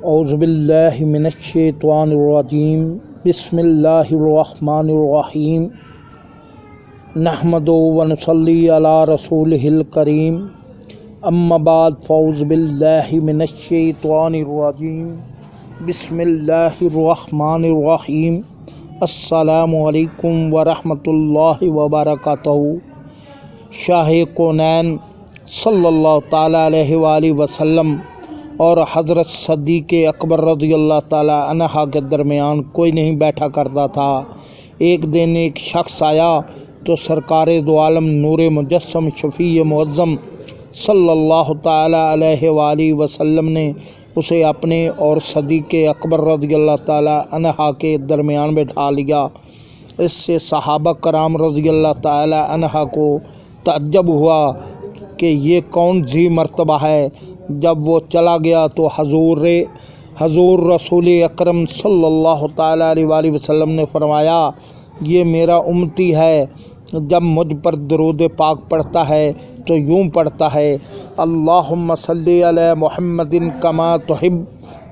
اعوذ باللہ من الشیطان الرجیم بسم اللہ الرحمن الرحیم نحمد و نصلی علی رسولہ الکریم اما بعد فاعوذ باللہ من الشیطان الرجیم بسم اللہ الرحمن الرحیم السلام علیکم ورحمۃ اللہ وبرکاتہ۔ شاہ کونین صلی اللہ تعالیٰ علیہ وآلہ وسلم اور حضرت صدیق اکبر رضی اللہ تعالیٰ عنہ کے درمیان کوئی نہیں بیٹھا کرتا تھا۔ ایک دن ایک شخص آیا تو سرکار دو عالم نور مجسم شفیع معظم صلی اللہ تعالیٰ علیہ وآلہ وسلم نے اسے اپنے اور صدیق اکبر رضی اللہ تعالیٰ عنہ کے درمیان بٹھا لیا۔ اس سے صحابہ کرام رضی اللہ تعالیٰ عنہ کو تعجب ہوا کہ یہ کون ذی مرتبہ ہے۔ جب وہ چلا گیا تو حضور رسول اکرم صلی اللہ تعالیٰ علیہ وآلہ وسلم نے فرمایا، یہ میرا امتی ہے، جب مجھ پر درود پاک پڑھتا ہے تو یوں پڑھتا ہے، اللہم صلی علی محمد کما تحب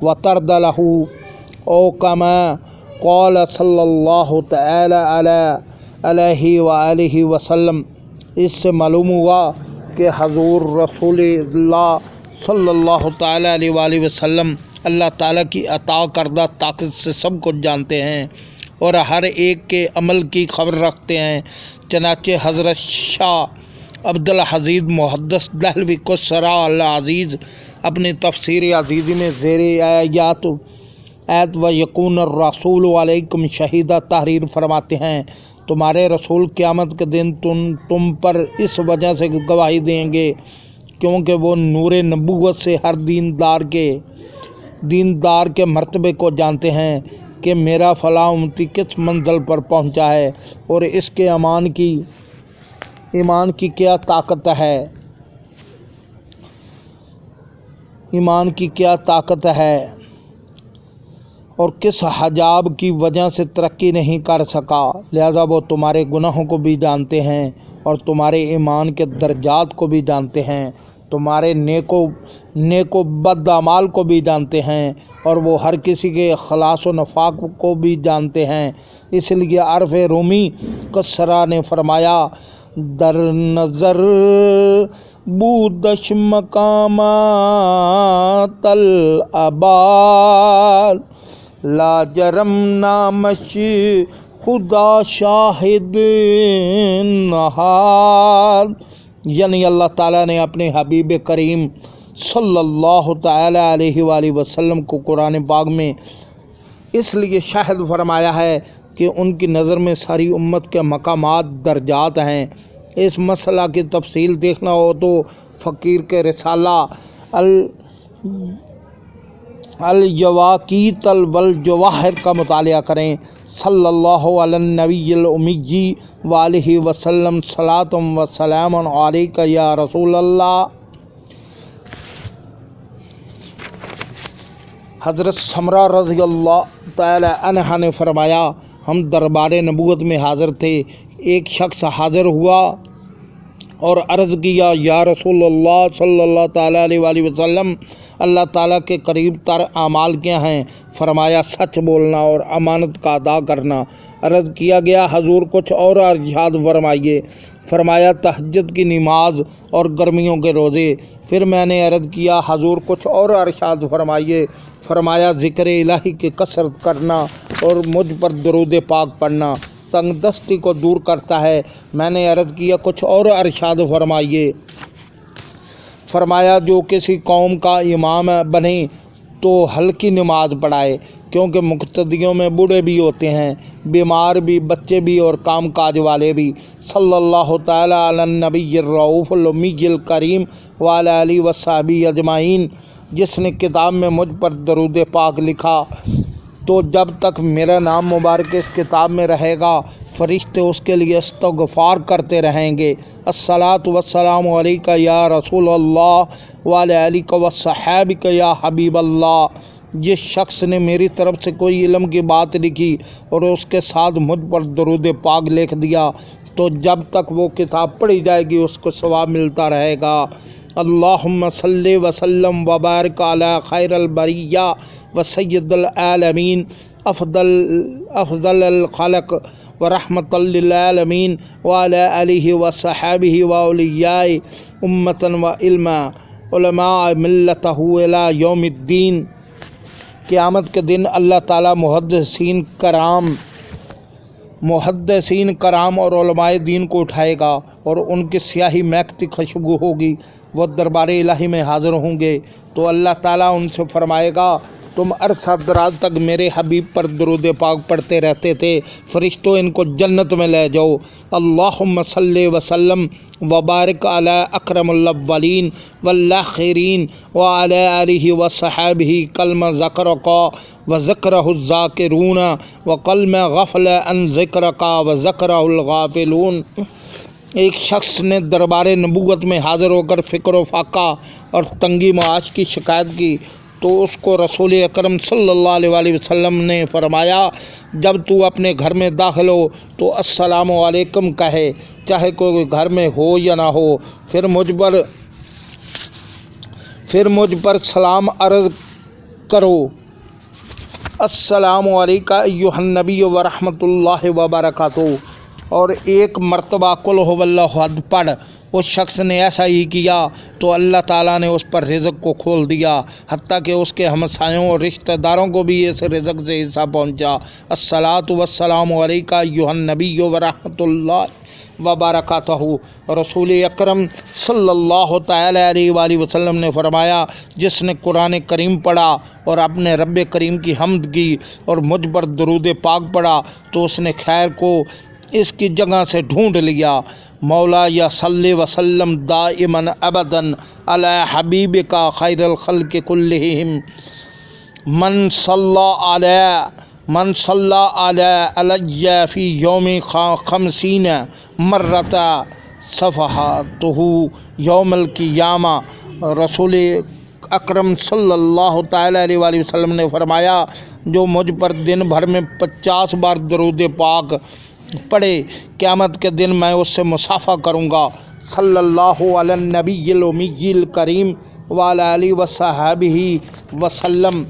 و ترد لہ او کما قال صلی اللہ تعالیٰ علیہ وآلہ وسلم۔ اس سے معلوم ہوا کہ حضور رسول اللہ صلی اللہ تعالیٰ علیہ وآلہ وسلم اللہ تعالیٰ کی عطا کردہ طاقت سے سب کچھ جانتے ہیں اور ہر ایک کے عمل کی خبر رکھتے ہیں۔ چنانچہ حضرت شاہ عبدالحزیز محدث دہلوی قدسرہ العزیز اپنی تفسیر عزیزی میں زیر آیات و یکون الرسول علیکم شہیدہ تحریر فرماتے ہیں، تمہارے رسول قیامت کے دن تم پر اس وجہ سے گواہی دیں گے کیونکہ وہ نور نبوت سے ہر دیندار کے مرتبے کو جانتے ہیں کہ میرا فلاں امتی کس منزل پر پہنچا ہے اور اس کے ایمان کی کیا طاقت ہے، اور کس حجاب کی وجہ سے ترقی نہیں کر سکا۔ لہذا وہ تمہارے گناہوں کو بھی جانتے ہیں اور تمہارے ایمان کے درجات کو بھی جانتے ہیں، تمہارے نیک و بد اعمال کو بھی جانتے ہیں، اور وہ ہر کسی کے اخلاص و نفاق کو بھی جانتے ہیں۔ اس لیے عرف رومی قصرہ نے فرمایا، در نظر بودش مقامات الابال لا جرم نامش خدا شاہد نہار۔ یعنی اللہ تعالیٰ نے اپنے حبیب کریم صلی اللہ تعالیٰ علیہ وآلہ وسلم کو قرآن پاک میں اس لیے شاہد فرمایا ہے کہ ان کی نظر میں ساری امت کے مقامات درجات ہیں۔ اس مسئلہ کی تفصیل دیکھنا ہو تو فقیر کے رسالہ الجواقیت والجواہر کا مطالعہ کریں۔ صلی اللہ علی النبی الامی وآلہ وسلم، صلاۃ و سلام علیک یا رسول اللہ۔ حضرت سمرہ رضی اللہ تعالی عنہ نے فرمایا، ہم دربار نبوت میں حاضر تھے، ایک شخص حاضر ہوا اور عرض کیا، یا رسول اللہ صلی اللہ تعالیٰ علیہ وآلہ وسلم، اللہ تعالیٰ کے قریب تر اعمال کیا ہیں؟ فرمایا، سچ بولنا اور امانت کا ادا کرنا۔ عرض کیا گیا، حضور کچھ اور ارشاد فرمائیے۔ فرمایا، تہجد کی نماز اور گرمیوں کے روزے۔ پھر میں نے عرض کیا، حضور کچھ اور ارشاد فرمائیے۔ فرمایا، ذکر الہی کی کثرت کرنا اور مجھ پر درود پاک پڑھنا تنگ دستی کو دور کرتا ہے۔ میں نے عرض کیا، کچھ اور ارشاد فرمائیے۔ فرمایا، جو کسی قوم کا امام بنے تو ہلکی نماز پڑھائے، کیونکہ مقتدیوں میں بوڑھے بھی ہوتے ہیں، بیمار بھی، بچے بھی اور کام کاج والے بھی۔ صلی اللہ تعالیٰ علی النبی الرؤوف الامی الکریم وعلی آلہ وصحبہ اجمعین۔ جس نے کتاب میں مجھ پر درود پاک لکھا تو جب تک میرا نام مبارک اس کتاب میں رہے گا، فرشتے اس کے لیے استغفار کرتے رہیں گے۔ الصلاۃ والسلام علیک یا رسول اللہ وعلی آلک وصحابک یا حبیب اللہ۔ جس شخص نے میری طرف سے کوئی علم کی بات لکھی اور اس کے ساتھ مجھ پر درود پاک لکھ دیا تو جب تک وہ کتاب پڑھی جائے گی اس کو ثواب ملتا رہے گا۔ اللہم صلی وسلم وبارک علی خیر البریہ وسید العالمین افضل الخلق ورحمۃ للعالمین وعلی آلہ وصحابہ واولیاء امۃ وعلما علماء ملتہ الی یوم الدین۔ قیامت کے دن اللہ تعالیٰ محدثین کرام اور علماء دین کو اٹھائے گا اور ان کی سیاہی مہکتی خوشبو ہوگی، وہ دربار الہی میں حاضر ہوں گے تو اللہ تعالیٰ ان سے فرمائے گا تم عرصہ دراز تک میرے حبیب پر درود پاک پڑھتے رہتے تھے، فرشتوں ان کو جنت میں لے جاؤ۔ اللہم صلی وسلم وبارک علی اکرم الاولین والآخرین وعلی آلہ وصحابہ کلمہ ذکرک وذکرہ الذاکرون وکلمہ غفل عن ذکرک وذکرہ الغافلون۔ ایک شخص نے دربار نبوت میں حاضر ہو کر فکر و فاقہ اور تنگی معاش کی شکایت کی تو اس کو رسول اکرم صلی اللہ علیہ وسلم نے فرمایا جب تو اپنے گھر میں داخل ہو تو السلام علیکم کہے، چاہے کوئی گھر میں ہو یا نہ ہو، پھر مجھ پر سلام عرض کرو، السلام علیکہ ایھا النبی ورحمۃ اللہ وبرکاتہ، اور ایک مرتبہ قل ھو اللہ احد پڑھ۔ اس شخص نے ایسا ہی کیا تو اللہ تعالیٰ نے اس پر رزق کو کھول دیا، حتیٰ کہ اس کے ہمسایوں اور رشتہ داروں کو بھی اس رزق سے حصہ پہنچا۔ الصلاۃ والسلام علیکہ ایھا النبی ورحمۃ اللہ وبرکاتہ۔ رسول اکرم صلی اللہ تعالیٰ علیہ وآلہ وسلم نے فرمایا جس نے قرآن کریم پڑھا اور اپنے رب کریم کی حمد کی اور مجھ پر درود پاک پڑھا تو اس نے خیر کو اس کی جگہ سے ڈھونڈ لیا۔ مولا یا صلی وسلم دائماً ابداً علی حبیبک خیر الخلق کلہم من صلی علی فی یوم 50 مرۃ صفحاتہ یوم القیامہ۔ رسول اکرم صلی اللہ تعالیٰ علیہ وآلہ وسلم نے فرمایا جو مجھ پر دن بھر میں 50 بار درود پاک پڑھے قیامت کے دن میں اس سے مصافحہ کروں گا۔ صلی اللہ علی النبی الامی الکریم وعلی آلہ وصحبہ وسلم۔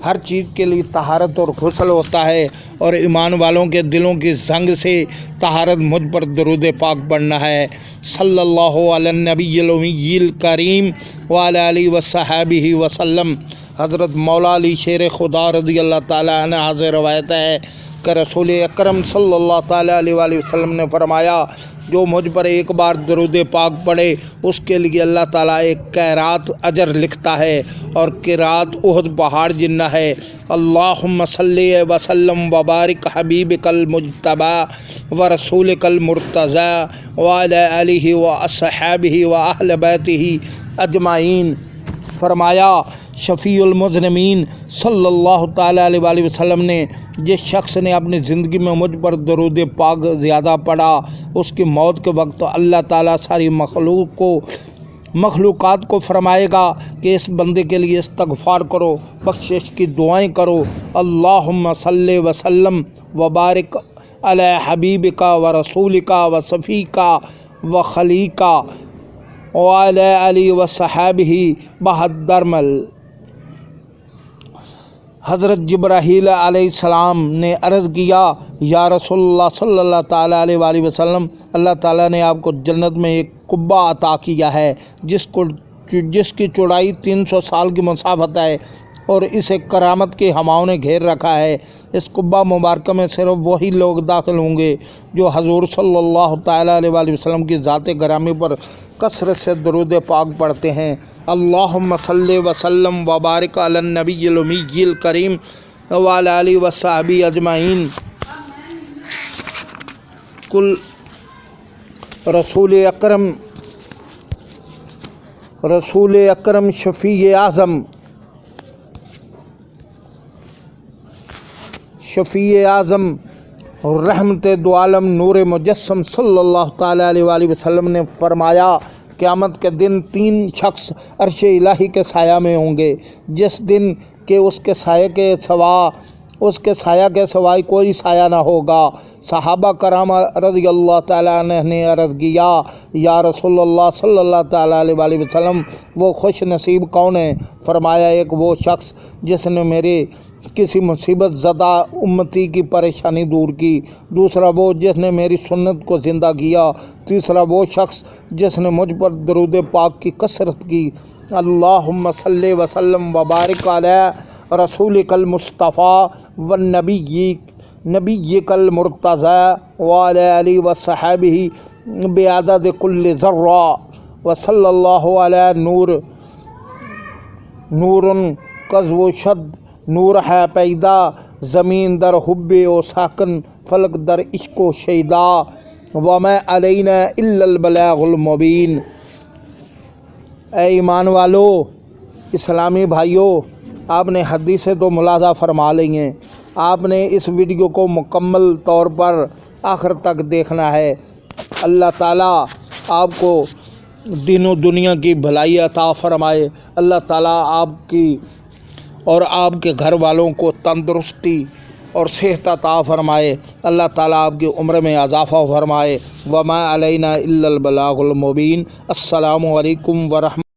ہر چیز کے لیے طہارت اور غسل ہوتا ہے اور ایمان والوں کے دلوں کی زنگ سے طہارت مجھ پر درود پاک پڑھنا ہے۔ صلی اللہ علی النبی الامی الکریم وعلی آلہ وصحبہ وسلم۔ حضرت مولا علی شیر خدا رضی اللہ تعالیٰ عنہ سے روایت ہے کہ رسول اکرم صلی اللہ تعالیٰ علیہ وآلہ وسلم نے فرمایا جو مجھ پر ایک بار درود پاک پڑھے اس کے لیے اللہ تعالیٰ ایک قیرات اجر لکھتا ہے اور قیرات احد پہاڑ جنہ ہے۔ اللہم صلی وسلم وبارک حبیبک المجتبی ورسولک المرتضی وعلی آلہ واصحابہ واہل بیتہ اجمعین۔ فرمایا شفیع المذنبین صلی اللہ تعالیٰ علیہ وآلہ وسلم نے جس شخص نے اپنی زندگی میں مجھ پر درود پاک زیادہ پڑھا اس کی موت کے وقت اللہ تعالیٰ ساری مخلوقات کو فرمائے گا کہ اس بندے کے لیے استغفار کرو، بخشش کی دعائیں کرو۔ اللہم صلی وسلم وبارک علی حبیبک ورسولک وصفیک وخلیک وعلی آلہ وصحبہ بہدرمل۔ حضرت جبرائیل علیہ السلام نے عرض کیا یا رسول اللہ صلی اللہ تعالیٰ علیہ وآلہ وسلم، اللہ تعالیٰ نے آپ کو جنت میں ایک قبہ عطا کیا ہے جس کی چوڑائی 300 سال کی مسافت ہے اور اسے کرامت کے ہماؤں نے گھیر رکھا ہے۔ اس قبہ مبارکہ میں صرف وہی لوگ داخل ہوں گے جو حضور صلی اللہ تعالیٰ علیہ وآلہ وسلم کی ذات گرامی پر کثرت سے درود پاک پڑھتے ہیں۔ اللہم صلی وسلم وبارک علی النبی الامی الکریم وعلی آلہ وصحبہ اجمعین۔ کل رسول اکرم شفیع اعظم رحمت دو عالم نور مجسم صلی اللہ تعالیٰ علیہ وآلہ وسلم نے فرمایا قیامت کے دن 3 شخص عرش الہی کے سایہ میں ہوں گے، جس دن کہ اس کے سائے کے سوا اس کے سایہ کے سوائے کوئی سایہ نہ ہوگا۔ صحابہ کرام رضی اللہ تعالیٰ عنہ نے عرض کیا یا رسول اللہ صلی اللہ تعالیٰ علیہ وآلہ وسلم وہ خوش نصیب کون ہے؟ فرمایا ایک وہ شخص جس نے میرے کسی مصیبت زدہ امتی کی پریشانی دور کی، دوسرا وہ جس نے میری سنت کو زندہ کیا، تیسرا وہ شخص جس نے مجھ پر درود پاک کی کثرت کی۔ اللہم صلی وسلم وبارک علی رسولک المصطفیٰ نبیک المرتضی وعلی آلہ وصحبہ بعدد کل ذرہ وصلی اللہ علی نور قذو شد نور ہے پیدا زمین در حب و ساکن فلک در عشق و شیدا وما علینا الا البلاغ المبین۔ اے ایمان والو، اسلامی بھائیوں، آپ نے حدیثیں تو ملاحظہ فرما لی ہیں، آپ نے اس ویڈیو کو مکمل طور پر آخر تک دیکھنا ہے۔ اللہ تعالیٰ آپ کو دین و دنیا کی بھلائی عطا فرمائے، اللہ تعالیٰ آپ کی اور آپ کے گھر والوں کو تندرستی اور صحت عطا فرمائے، اللہ تعالیٰ آپ کی عمر میں اضافہ فرمائے۔ وما علینا الا البلاغ المبین۔ السلام علیکم ورحمۃ